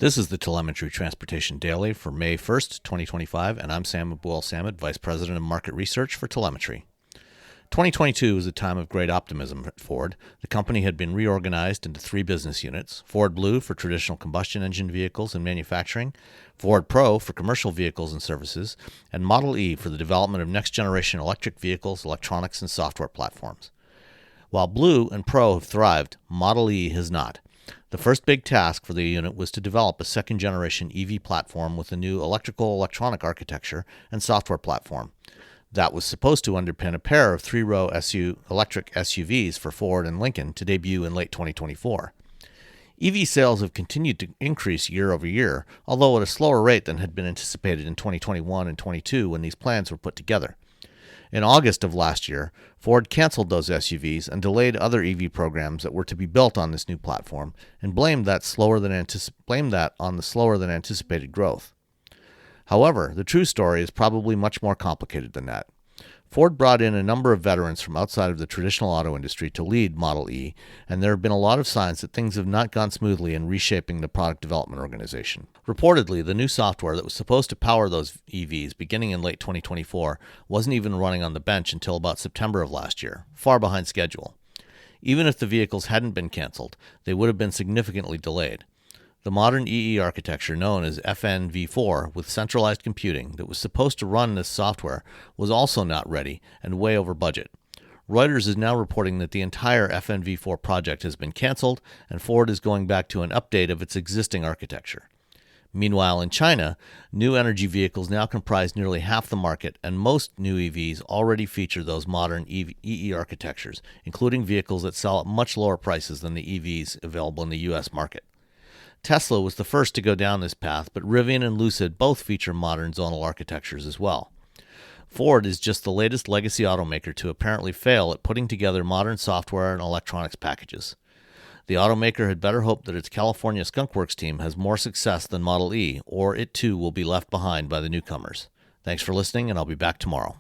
This is the Telemetry Transportation Daily for May 1st, 2025, and I'm Sam Abuel-Samad, Vice President of Market Research for Telemetry. 2022 was a time of great optimism at Ford. The company had been reorganized into three business units: Ford Blue for traditional combustion engine vehicles and manufacturing, Ford Pro for commercial vehicles and services, and Model E for the development of next-generation electric vehicles, electronics, and software platforms. While Blue and Pro have thrived, Model E has not. The first big task for the unit was to develop a second-generation EV platform with a new electronic architecture and software platform. That was supposed to underpin a pair of three-row electric SUVs for Ford and Lincoln to debut in late 2024. EV sales have continued to increase year over year, although at a slower rate than had been anticipated in 2021 and 2022 when these plans were put together. In August of last year, Ford canceled those SUVs and delayed other EV programs that were to be built on this new platform, and blamed that on the slower than anticipated growth. However, the true story is probably much more complicated than that. Ford brought in a number of veterans from outside of the traditional auto industry to lead Model E, and there have been a lot of signs that things have not gone smoothly in reshaping the product development organization. Reportedly, the new software that was supposed to power those EVs beginning in late 2024 wasn't even running on the bench until about September of last year, far behind schedule. Even if the vehicles hadn't been canceled, they would have been significantly delayed. The modern EE architecture, known as FNV4 with centralized computing that was supposed to run this software, was also not ready and way over budget. Reuters is now reporting that the entire FNV4 project has been canceled and Ford is going back to an update of its existing architecture. Meanwhile, in China, new energy vehicles now comprise nearly half the market, and most new EVs already feature those modern EE architectures, including vehicles that sell at much lower prices than the EVs available in the U.S. market. Tesla was the first to go down this path, but Rivian and Lucid both feature modern zonal architectures as well. Ford is just the latest legacy automaker to apparently fail at putting together modern software and electronics packages. The automaker had better hope that its California Skunk Works team has more success than Model E, or it too will be left behind by the newcomers. Thanks for listening, and I'll be back tomorrow.